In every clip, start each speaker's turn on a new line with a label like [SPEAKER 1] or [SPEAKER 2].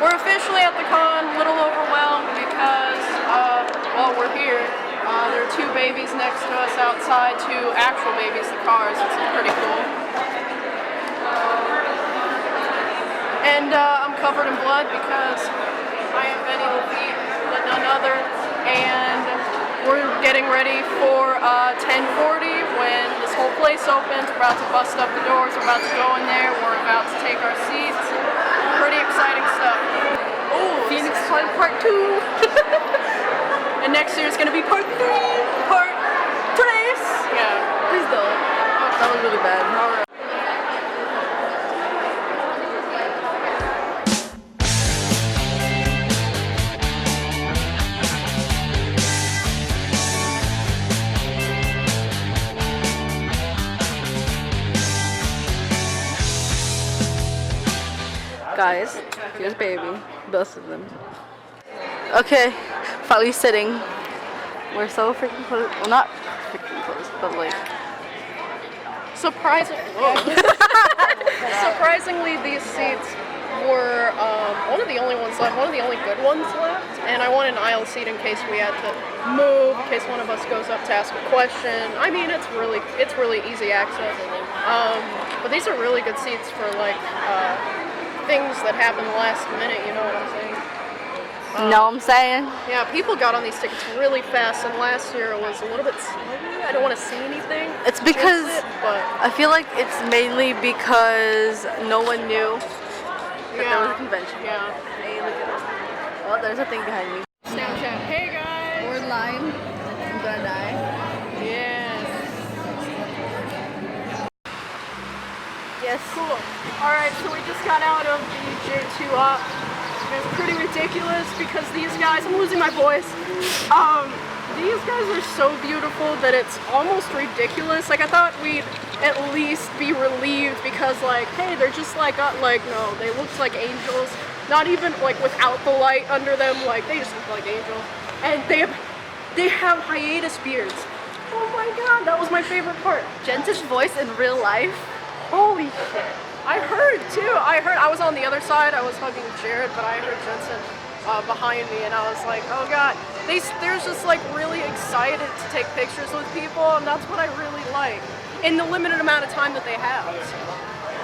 [SPEAKER 1] We're officially at the con, a little overwhelmed because, well, we're here. There are two babies next to us outside, two actual babies, the cars. It's pretty cool. And I'm covered in blood because I am Benny the Thief, but none other. And we're getting ready for 10:40 when this whole place opens. We're about to bust up the doors. We're about to go in there. We're about to take our seats. Pretty exciting stuff. Oh, Phoenix Part 2. And next year is going to be Part 3. Part 3. Yeah.
[SPEAKER 2] Please don't. That was really bad. All right. Guys, here's baby, both of them. Okay, finally sitting. We're so freaking close. Well, not freaking close, but like
[SPEAKER 1] surprisingly, these seats were one of the only ones left, one of the only good ones left. And I want an aisle seat in case we had to move, in case one of us goes up to ask a question. I mean, it's really easy access. But these are really good seats for like. Things that happen last minute, you know what I'm saying?
[SPEAKER 2] know what I'm saying?
[SPEAKER 1] Yeah, people got on these tickets really fast, and last year it was a little bit sluggy. I don't want to see anything.
[SPEAKER 2] It's because
[SPEAKER 1] but
[SPEAKER 2] I feel like it's mainly because no one knew that there was a convention.
[SPEAKER 1] Yeah.
[SPEAKER 2] Hey, look at us. Oh, there's a thing behind me.
[SPEAKER 1] Snapchat. Hey guys.
[SPEAKER 2] We're live. I'm gonna die.
[SPEAKER 1] Yes.
[SPEAKER 2] Yes.
[SPEAKER 1] Cool. Alright, so we just got out of the J2 up. It was pretty ridiculous because these guys, I'm losing my voice. These guys are so beautiful that it's almost ridiculous. Like, I thought we'd at least be relieved because, like, hey, they're just like, no, they look like angels. Not even, like, without the light under them, like, they just look like angels. And they have hiatus beards. Oh my god, that was my favorite part.
[SPEAKER 2] Jensen's voice in real life.
[SPEAKER 1] Holy shit. I heard too. I was on the other side. I was hugging Jared, but I heard Jensen behind me, and I was like, oh god. They're just like really excited to take pictures with people, and that's what I really like. In the limited amount of time that they have.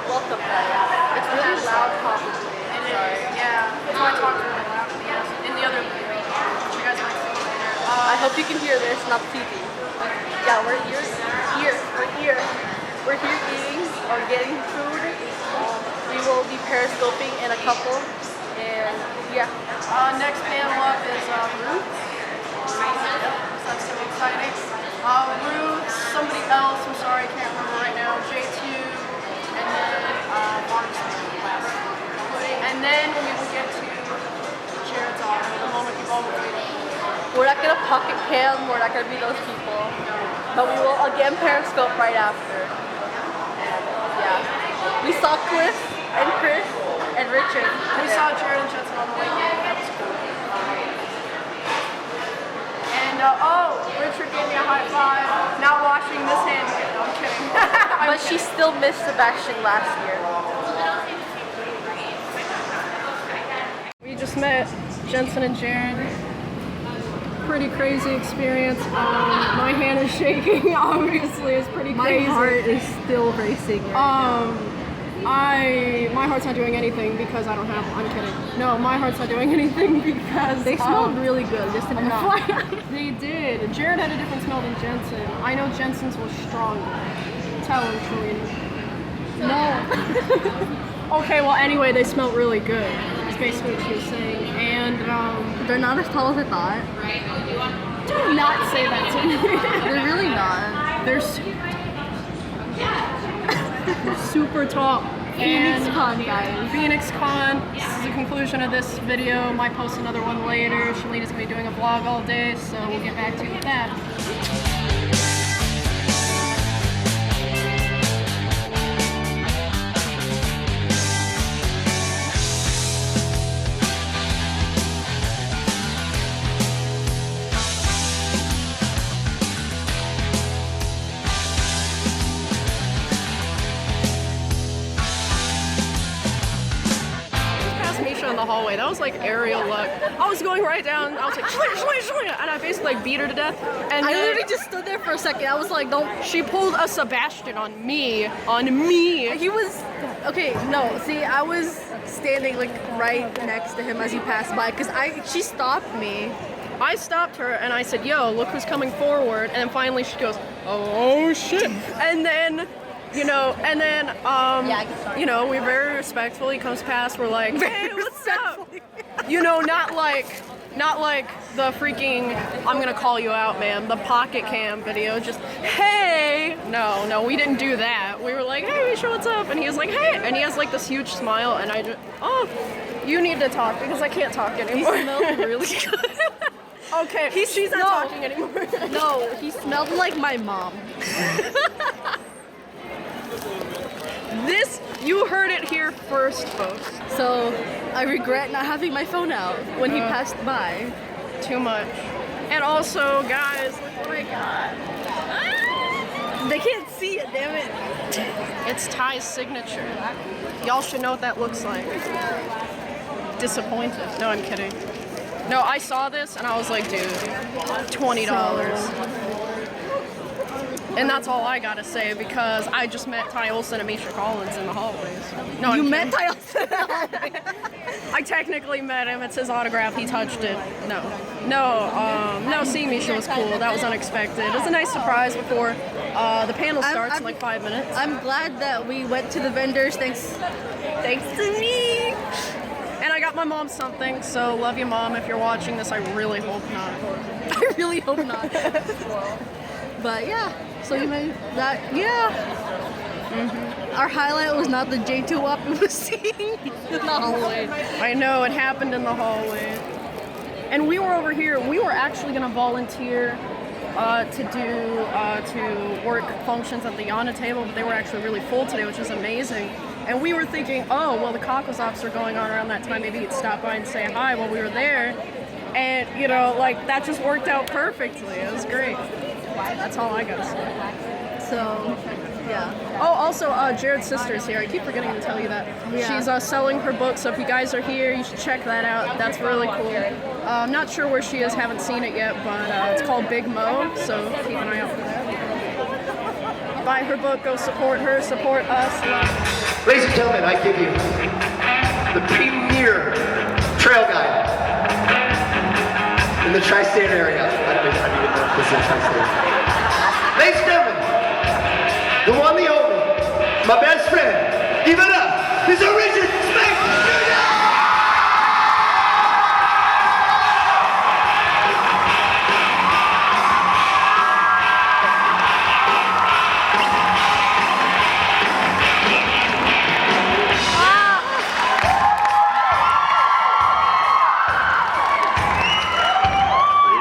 [SPEAKER 2] Welcome, guys. It's really loud, probably.
[SPEAKER 1] Sorry. Yeah. It's my talk really loud. Yes. In the other video. You guys might see later.
[SPEAKER 2] I hope you can hear this, not the TV. Yeah, we're here. We're here eating or getting food. We will be periscoping in a couple, and yeah.
[SPEAKER 1] Next panel up is Roots. That's so exciting. Roots, somebody else, I'm sorry, I can't remember right now, J2, and then Mark's and then we will get to Jared's office, the moment you've all waited.
[SPEAKER 2] We're not gonna pocket cam, we're not gonna be those people, but we will again periscope right after. Yeah. We saw Chris and Richard.
[SPEAKER 1] We saw Jared and Jensen on the way in. That was cool. And Richard gave me a high five. Not washing this hand yet. No, I'm kidding.
[SPEAKER 2] But she still missed Sebastian last year.
[SPEAKER 1] We just met Jensen and Jared. Pretty crazy experience. My hand is shaking. Obviously, it's pretty crazy.
[SPEAKER 2] My heart is still racing.
[SPEAKER 1] My heart's not doing anything because I don't have one. I'm kidding. No, my heart's not doing anything because
[SPEAKER 2] they smelled really good. Just in FYI.
[SPEAKER 1] They did. Jared had a different smell than Jensen. I know Jensen's was stronger. Tell him, Shalina. No. Okay. Well, anyway, they smelled really good. That's basically what she was saying. And
[SPEAKER 2] they're not as tall as I thought.
[SPEAKER 1] Do not say that to me.
[SPEAKER 2] They're really not.
[SPEAKER 1] They're super tall.
[SPEAKER 2] Phoenix Con, guys.
[SPEAKER 1] Phoenix Con. This is the conclusion of this video. Might post another one later. Shalina's gonna be doing a vlog all day, so we'll get back to you with that. in the hallway. hallway. That was like aerial luck. I was going right down. I was like, Shalina, and I basically like beat her to death. And
[SPEAKER 2] I
[SPEAKER 1] then
[SPEAKER 2] literally just stood there for a second. I was like, don't.
[SPEAKER 1] she pulled a Sebastian on me.
[SPEAKER 2] He was, okay, no, see, I was standing like right next to him as he passed by because she stopped me.
[SPEAKER 1] I stopped her and I said, yo, look who's coming forward. And then finally she goes, oh shit. And then, you know, you know, we're very respectful. He comes past, we're like, hey, what's up? You know, not like the freaking, I'm gonna call you out, man, the pocket cam video, just, hey. No, we didn't do that. We were like, hey, Misha, what's up? And he was like, hey. And he has like this huge smile and I just, oh, you need to talk because I can't talk anymore.
[SPEAKER 2] He smelled really good.
[SPEAKER 1] Okay, she's not talking anymore.
[SPEAKER 2] No, he smelled like my mom.
[SPEAKER 1] You heard it here first, folks.
[SPEAKER 2] So I regret not having my phone out when he passed by.
[SPEAKER 1] Too much. And also, guys, look what I got.
[SPEAKER 2] They can't see it, damn it.
[SPEAKER 1] It's Ty's signature. Y'all should know what that looks like. Disappointed. No, I'm kidding. No, I saw this and I was like, dude, $20. And that's all I gotta say because I just met Ty Olson and Misha Collins in the hallways. No,
[SPEAKER 2] you met Ty Olson in the hallway?
[SPEAKER 1] I technically met him. It's his autograph. He touched it. No, seeing Misha was cool. That was unexpected. It was a nice surprise before the panel starts in like 5 minutes.
[SPEAKER 2] I'm glad that we went to the vendors. Thanks to me.
[SPEAKER 1] And I got my mom something, so love you, Mom. If you're watching this, I really hope not.
[SPEAKER 2] I really hope not. But yeah, so you made that, yeah. Mm-hmm. Our highlight was not the J2 up, it was seeing in the hallway.
[SPEAKER 1] I know, it happened in the hallway. And we were over here, we were actually gonna volunteer to work functions at the Yana table, but they were actually really full today, which was amazing. And we were thinking, oh, well, the cockles ops are going on around that time, maybe he'd stop by and say hi while we were there. And, you know, like, that just worked out perfectly. It was great. That's all I gotta say.
[SPEAKER 2] So, yeah.
[SPEAKER 1] Oh, also, Jared's sister's here. I keep forgetting to tell you that.
[SPEAKER 2] Yeah.
[SPEAKER 1] She's selling her book, so if you guys are here, you should check that out. That's really cool. I'm not sure where she is, haven't seen it yet, but it's called Big Mo, so keep an eye out for that. Buy her book, go support her, support us.
[SPEAKER 3] Ladies and gentlemen, I give you the premier trail guide in the tri-state area. I don't even know if this is a tri-state. Ladies and gentlemen, the one, the only, my best friend, give it up, his origin, Space Junior!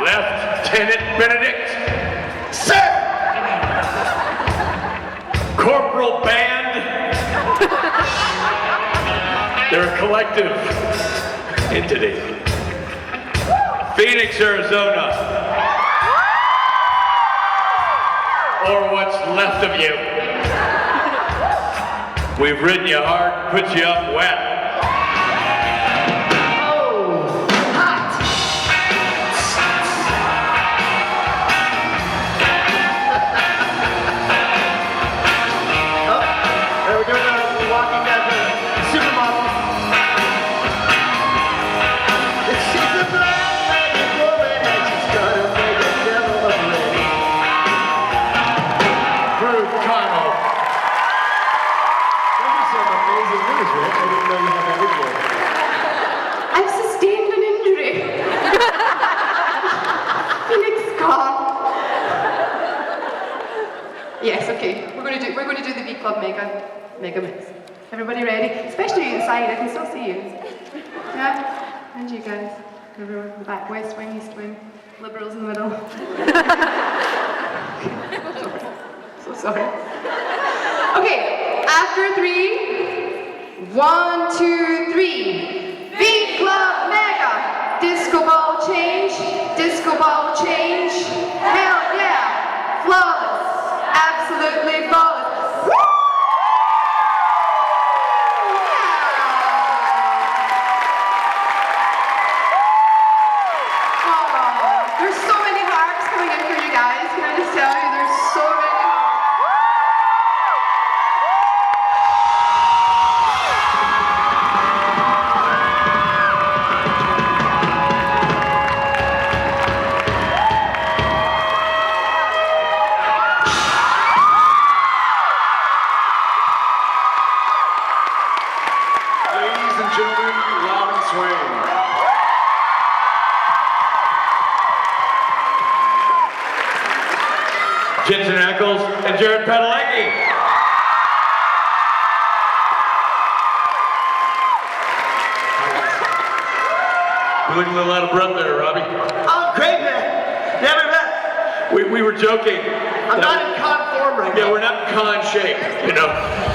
[SPEAKER 4] Lieutenant Benedict,
[SPEAKER 3] Sir!
[SPEAKER 4] Corporal Band. They're a collective entity. Phoenix, Arizona. Or what's left of you. We've ridden you hard, put you up wet.
[SPEAKER 3] We're doing a walking down the supermodel. She's a black-legged woman and she's gonna make a devil of me.
[SPEAKER 4] Bruce Connell.
[SPEAKER 3] Those are some amazing news, Rich. I didn't know you had that in there.
[SPEAKER 5] I've sustained an injury. Phoenix gone. Yes, okay. We're going to do the V Club Mega Mix. Everybody ready? Especially inside, I can still see you. Yeah? And you guys. Everyone in the back, west wing, east wing, liberals in the middle. So sorry. Okay, after 3, 1, 2, 3. V Club Mega. Disco ball change. Disco ball change. Hell yeah. Flawless. Absolutely flawless. Woo! Yeah.
[SPEAKER 4] Jensen Ackles, and Jared Padalecki. You're looking a little out of breath there, Robbie.
[SPEAKER 3] Oh, great, man. Never met.
[SPEAKER 4] We were joking.
[SPEAKER 3] I'm not in con form right now.
[SPEAKER 4] Yeah, we're not in con shape, you know.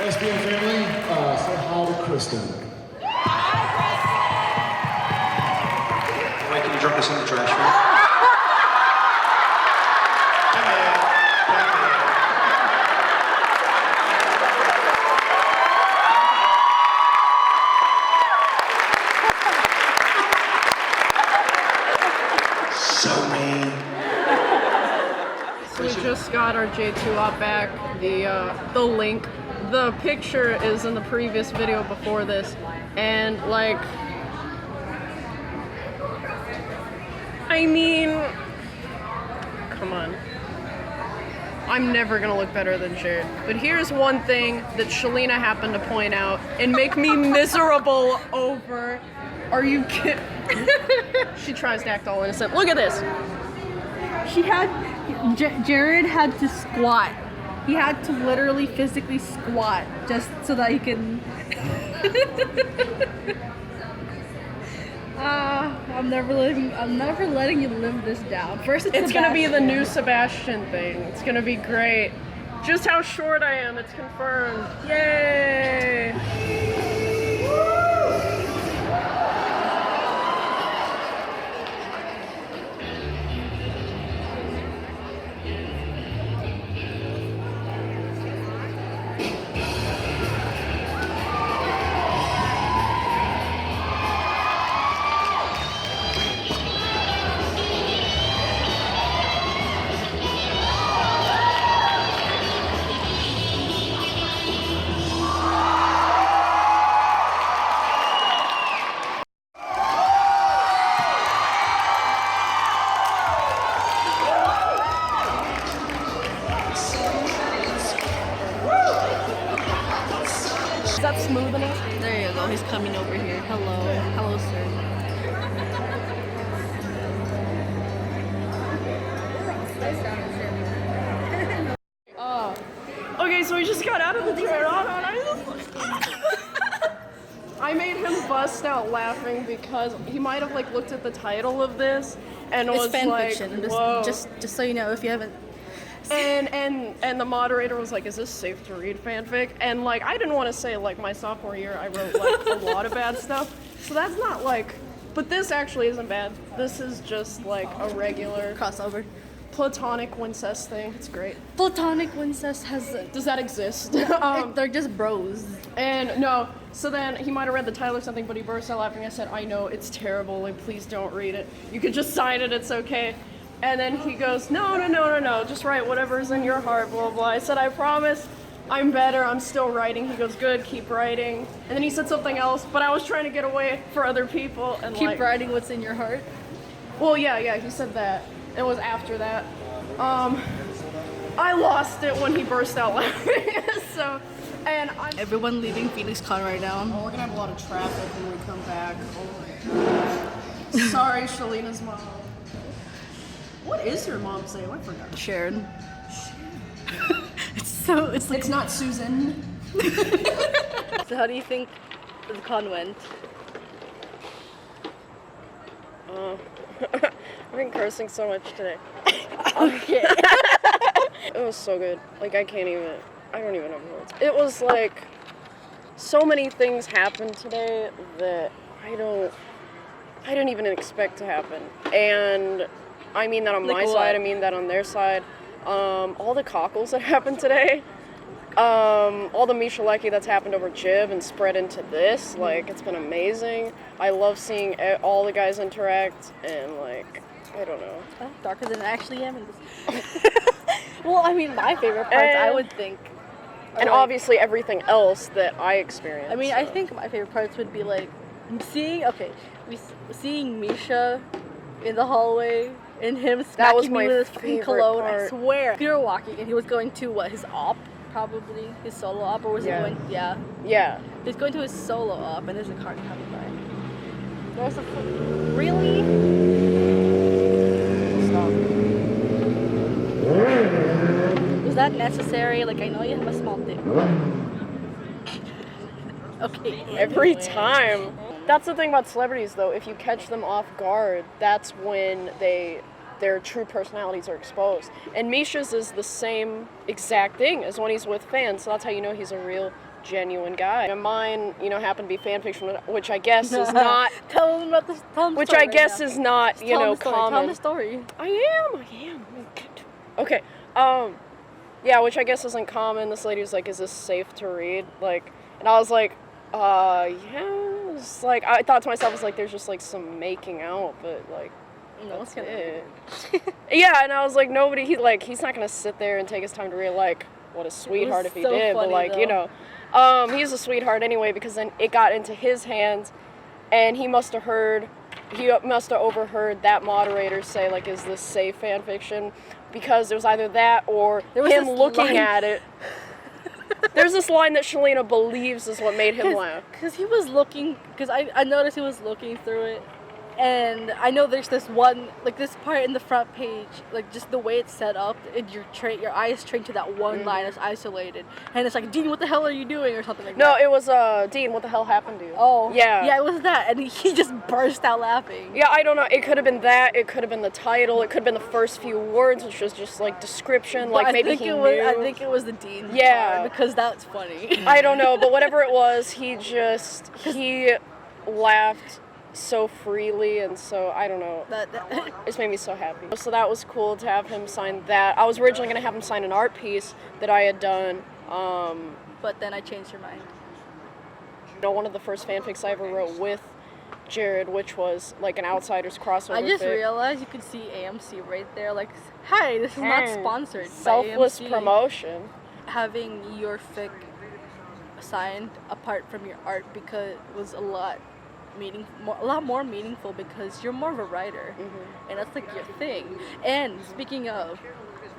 [SPEAKER 6] SPN Family, say hi to Kristen.
[SPEAKER 3] Mike, can you drop us in the trash bin? So mean.
[SPEAKER 1] So we just got our J2 op back. The link, the picture is in the previous video before this, and like, I mean, come on. I'm never gonna look better than Jared. But here's one thing that Shalina happened to point out and make me miserable over. Are you kidding? She tries to act all innocent. Look at this.
[SPEAKER 2] Jared had to squat. He had to literally physically squat just so that he can. I'm never letting you live this down. First,
[SPEAKER 1] It's gonna be the new Sebastian thing. It's gonna be great. Just how short I am, it's confirmed. Yay! Is that smooth enough?
[SPEAKER 2] There you go. He's coming over here. Hello, sir.
[SPEAKER 1] Okay, so we just got out of the trailer, and I just I made him bust out laughing because he might have like looked at the title of this and
[SPEAKER 2] It's
[SPEAKER 1] was
[SPEAKER 2] fan
[SPEAKER 1] like,
[SPEAKER 2] fiction.
[SPEAKER 1] whoa.
[SPEAKER 2] Just so you know, if you haven't.
[SPEAKER 1] And the moderator was like, is this safe to read fanfic? And like, I didn't want to say like my sophomore year I wrote like a lot of bad stuff, so that's not like, but this actually isn't bad. This is just like a regular
[SPEAKER 2] Crossover.
[SPEAKER 1] platonic Wincest thing. It's great.
[SPEAKER 2] Platonic Wincest has.
[SPEAKER 1] Does that exist?
[SPEAKER 2] They're just bros.
[SPEAKER 1] And no, so then he might have read the title or something, but he burst out laughing. I said, I know, it's terrible, like please don't read it. You could just sign it, it's okay. And then he goes, no, just write whatever's in your heart, blah, blah. I said, I promise, I'm better, I'm still writing. He goes, good, keep writing. And then he said something else, but I was trying to get away for other people. And
[SPEAKER 2] Keep
[SPEAKER 1] like,
[SPEAKER 2] writing what's in your heart.
[SPEAKER 1] well, yeah, he said that. It was after that. I lost it when he burst out laughing, so, and I'm...
[SPEAKER 2] Everyone leaving Phoenix Con right now.
[SPEAKER 1] Oh, we're gonna have a lot of traffic when we come back. Oh my. Sorry, Shalina's mom. What is your mom's name? I forgot.
[SPEAKER 2] Sharon. It's like.
[SPEAKER 1] It's not Susan.
[SPEAKER 2] So how do you think the con went?
[SPEAKER 1] I've been cursing so much today.
[SPEAKER 2] Okay.
[SPEAKER 1] It was so good. Like, I don't even have words. It was like, so many things happened today that I didn't even expect to happen. And I mean that on
[SPEAKER 2] Like
[SPEAKER 1] my
[SPEAKER 2] what?
[SPEAKER 1] side, I mean that on their side. All the cockles that happened today, all the Mishalecki that's happened over Jib and spread into this, like, it's been amazing. I love seeing all the guys interact, and like, I don't know.
[SPEAKER 2] Oh, darker than I actually am in this. Well, I mean, my favorite parts, I would think.
[SPEAKER 1] And
[SPEAKER 2] like,
[SPEAKER 1] obviously everything else that I experienced.
[SPEAKER 2] I mean, I
[SPEAKER 1] so.
[SPEAKER 2] think my favorite parts would be like seeing Misha in the hallway and him
[SPEAKER 1] That was
[SPEAKER 2] smacking
[SPEAKER 1] my
[SPEAKER 2] me with his pink
[SPEAKER 1] favorite
[SPEAKER 2] cologne. I
[SPEAKER 1] part.
[SPEAKER 2] swear. We were walking and he was going to his op, probably his solo op, or was he going? Yeah,
[SPEAKER 1] Yeah.
[SPEAKER 2] he's going to his solo op, and there's a car coming by. There's a really.
[SPEAKER 1] Stop.
[SPEAKER 2] Was that necessary? Like, I know you have a small dick. Okay.
[SPEAKER 1] Every
[SPEAKER 2] anyway.
[SPEAKER 1] time. That's the thing about celebrities, though. If you catch them off guard, that's when their true personalities are exposed. And Misha's is the same exact thing as when he's with fans. So that's how you know he's a real, genuine guy. And mine, happened to be fan fiction, which I guess is not.
[SPEAKER 2] Tell him about this. Tell him the
[SPEAKER 1] Which
[SPEAKER 2] story
[SPEAKER 1] I guess
[SPEAKER 2] right
[SPEAKER 1] is not,
[SPEAKER 2] now. Tell him the story.
[SPEAKER 1] common.
[SPEAKER 2] Tell him the story.
[SPEAKER 1] I am. Okay. Yeah, which I guess isn't common. This lady was like, "Is this safe to read?" Like, and I was like, yes. Like, I thought to myself, I was like, there's just like some making out, but like,
[SPEAKER 2] No,
[SPEAKER 1] that's it. Yeah, and I was like, he's not gonna sit there and take his time to read. Like, what a sweetheart if he
[SPEAKER 2] so
[SPEAKER 1] did. But
[SPEAKER 2] funny,
[SPEAKER 1] like,
[SPEAKER 2] though.
[SPEAKER 1] he's a sweetheart anyway, because then it got into his hands, and he must have overheard that moderator say, like, is this safe fan fiction? Because it was either that or him looking at it. There's this line that Shalina believes is what made him laugh.
[SPEAKER 2] Because he was looking, because I noticed he was looking through it. And I know there's this one, like this part in the front page, like just the way it's set up, and your eyes trained to that one line that's isolated. And it's like, Dean, what the hell are you doing? Or something like that.
[SPEAKER 1] No, it was, Dean, what the hell happened to you?
[SPEAKER 2] Oh.
[SPEAKER 1] Yeah.
[SPEAKER 2] Yeah, it was that. And he just burst out laughing.
[SPEAKER 1] Yeah, I don't know. It could have been that. It could have been the title. It could have been the first few words, which was just like description.
[SPEAKER 2] But
[SPEAKER 1] Like maybe he knew.
[SPEAKER 2] I think it was the Dean
[SPEAKER 1] Yeah.
[SPEAKER 2] part, because that's funny.
[SPEAKER 1] I don't know, but whatever it was, he laughed so freely, and so I don't know. It's made me so happy. So that was cool to have him sign that. I was originally gonna have him sign an art piece that I had done.
[SPEAKER 2] But then I changed your mind.
[SPEAKER 1] One of the first fanfics I ever wrote with Jared, which was like an Outsiders crossover.
[SPEAKER 2] I just
[SPEAKER 1] fic.
[SPEAKER 2] realized you could see AMC right there. Like, hi, this is not sponsored
[SPEAKER 1] Selfless
[SPEAKER 2] by AMC.
[SPEAKER 1] promotion.
[SPEAKER 2] Having your fic signed apart from your art because it was a lot more meaningful because you're more of a writer, and that's like your thing. And speaking of,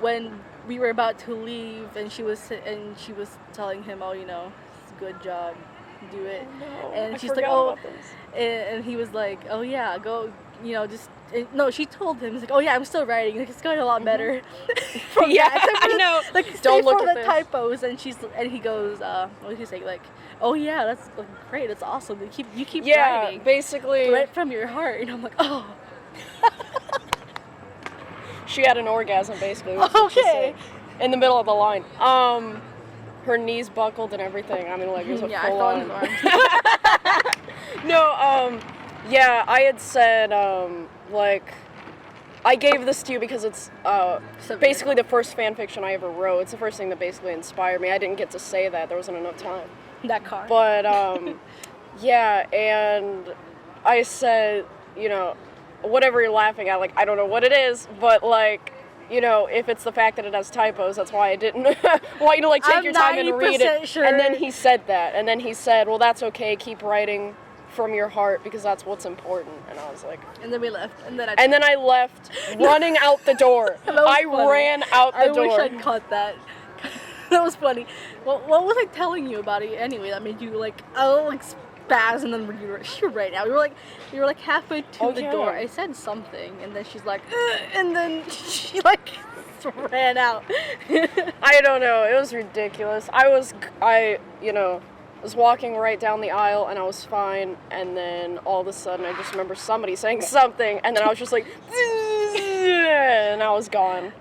[SPEAKER 2] when we were about to leave, and she was telling him, oh, good job, do it. And she's like, oh, and he was like, oh yeah, go, no, she told him, he's like, oh yeah, I'm still writing, like, it's going a lot better.
[SPEAKER 1] Yeah, I know.
[SPEAKER 2] Like,
[SPEAKER 1] Don't look
[SPEAKER 2] for
[SPEAKER 1] at
[SPEAKER 2] the
[SPEAKER 1] this.
[SPEAKER 2] typos, and he goes, what did he say? Like, oh yeah, that's great, it's awesome. You keep writing.
[SPEAKER 1] Basically.
[SPEAKER 2] Right from your heart, and I'm like, oh.
[SPEAKER 1] She had an orgasm, basically. Was what she
[SPEAKER 2] Okay.
[SPEAKER 1] said, in the middle of the line. Her knees buckled and everything. I mean, like, it was a
[SPEAKER 2] Yeah,
[SPEAKER 1] full
[SPEAKER 2] I
[SPEAKER 1] on.
[SPEAKER 2] fell in his arms.
[SPEAKER 1] No, yeah, I had said, like, I gave this to you because it's basically the first fan fiction I ever wrote. It's the first thing that basically inspired me. I didn't get to say that. There wasn't enough time.
[SPEAKER 2] That car.
[SPEAKER 1] But, yeah, and I said, whatever you're laughing at, like, I don't know what it is, but, like, if it's the fact that it has typos, that's why I didn't want you to, like, take your time and read it.
[SPEAKER 2] Sure.
[SPEAKER 1] And then he said that. And then he said, well, that's okay. Keep writing from your heart because that's what's important. And I was like...
[SPEAKER 2] And then we left. And then
[SPEAKER 1] I left running out the door. I
[SPEAKER 2] funny.
[SPEAKER 1] ran out the door.
[SPEAKER 2] I wish I'd caught that. That was funny. What was I telling you about it anyway that made you, like, spaz, and then you're right now. We were like halfway to the door. I said something, and then she's like, and then she like ran out.
[SPEAKER 1] I don't know. It was ridiculous. I was walking right down the aisle, and I was fine. And then all of a sudden, I just remember somebody saying something, and then I was just like, and I was gone.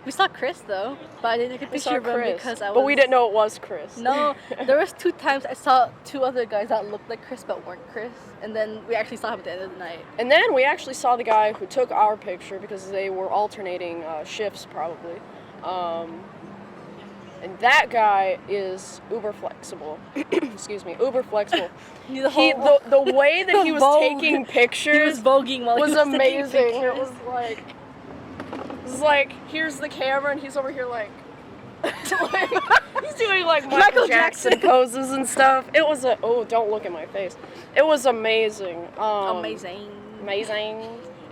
[SPEAKER 2] We saw Chris though, but I didn't get a picture of him because I was...
[SPEAKER 1] But we didn't know it was Chris.
[SPEAKER 2] No, there was 2 times I saw 2 other guys that looked like Chris but weren't Chris, and then we actually saw him at the end of the night.
[SPEAKER 1] And then we actually saw the guy who took our picture because they were alternating shifts probably. And that guy is uber flexible. Excuse me, uber flexible. The way that he was taking pictures
[SPEAKER 2] he was voguing while
[SPEAKER 1] was
[SPEAKER 2] he was
[SPEAKER 1] amazing. It was like, here's the camera, and he's over here like, he's doing like Michael Jackson poses and stuff. It was don't look at my face. It was amazing. Amazing.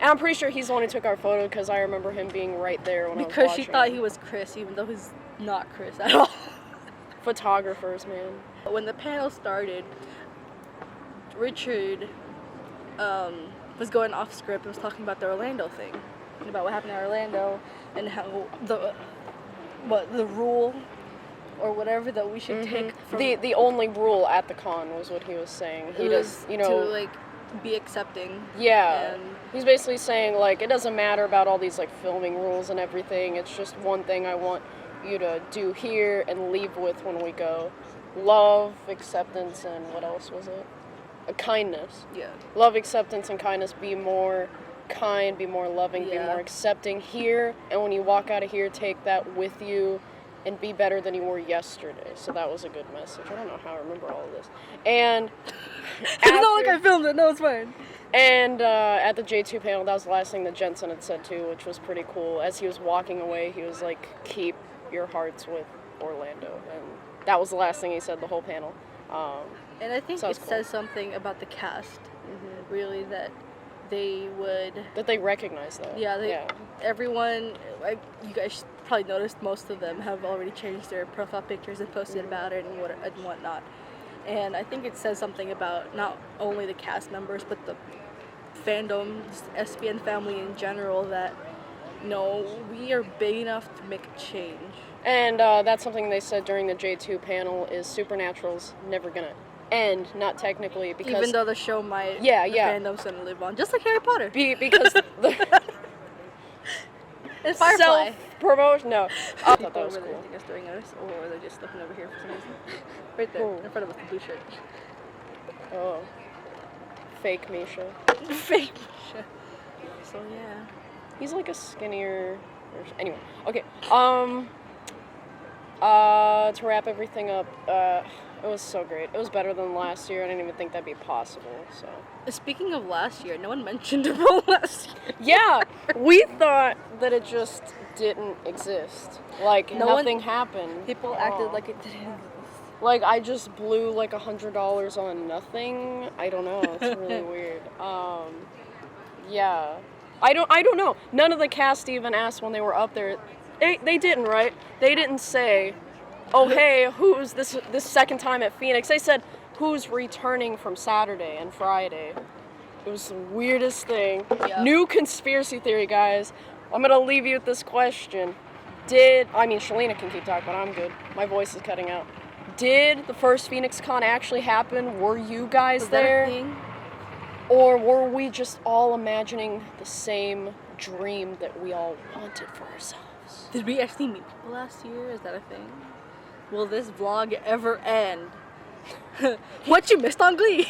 [SPEAKER 1] And I'm pretty sure he's the one who took our photo because I remember him being right there when I was watching.
[SPEAKER 2] Because she thought he was Chris, even though he's not Chris at all.
[SPEAKER 1] Photographers, man.
[SPEAKER 2] When the panel started, Richard was going off script and was talking about the Orlando thing, about what happened in Orlando and how the rule or whatever that we should take from
[SPEAKER 1] the only rule at the con was what he was saying. He does, you know,
[SPEAKER 2] to like be accepting.
[SPEAKER 1] Yeah.
[SPEAKER 2] And
[SPEAKER 1] he's basically saying like it doesn't matter about all these like filming rules and everything. It's just one thing I want you to do here and leave with when we go. Love, acceptance, and what else was it? Kindness.
[SPEAKER 2] Yeah.
[SPEAKER 1] Love, acceptance, and kindness. Be more kind, be more loving, be more accepting here. And when you walk out of here, take that with you and be better than you were yesterday. So that was a good message. I don't know how I remember all of this. And
[SPEAKER 2] it's not like I filmed it. No, it's fine.
[SPEAKER 1] And at the J2 panel, that was the last thing that Jensen had said too, which was pretty cool. As he was walking away, he was like, keep your hearts with Orlando. And that was the last thing he said the whole panel.
[SPEAKER 2] And I think it says something about the cast, really, that they would...
[SPEAKER 1] That they recognize that.
[SPEAKER 2] Yeah, everyone, like, you guys probably noticed most of them have already changed their profile pictures and posted about it and whatnot. And I think it says something about not only the cast members, but the fandom, SPN family in general, that, you know, we are big enough to make a change.
[SPEAKER 1] And that's something they said during the J2 panel is Supernatural's never gonna end, not technically, because...
[SPEAKER 2] Even though the show might, the fandom's gonna live on, just like Harry Potter.
[SPEAKER 1] Because the...
[SPEAKER 2] And Firefly.
[SPEAKER 1] Self-promotion? No. I thought that was
[SPEAKER 2] cool. Think us doing us, or were they just looking over here for some reason? Right there, in front of us, the blue shirt.
[SPEAKER 1] Oh. Fake Misha.
[SPEAKER 2] Fake Misha. So, yeah.
[SPEAKER 1] He's like a skinnier... Anyway, okay. To wrap everything up, it was so great. It was better than last year. I didn't even think that'd be possible, so...
[SPEAKER 2] Speaking of last year, no one mentioned the role last year.
[SPEAKER 1] Yeah! We thought that it just didn't exist. Like, nothing happened.
[SPEAKER 2] People acted like it didn't.
[SPEAKER 1] Like, I just blew like $100 on nothing. I don't know. It's really weird. Yeah. I don't know. None of the cast even asked when they were up there. They didn't, right? They didn't say, oh, hey, who's this second time at Phoenix? They said, who's returning from Saturday and Friday? It was the weirdest thing. Yep. New conspiracy theory, guys. I'm going to leave you with this question. Shalina can keep talking, but I'm good. My voice is cutting out. Did the first Phoenix Con actually happen? Were you guys there? Or were we just all imagining the same dream that we all wanted for ourselves?
[SPEAKER 2] Did we actually meet people last year? Is that a thing? Will this vlog ever end? What you missed on Glee?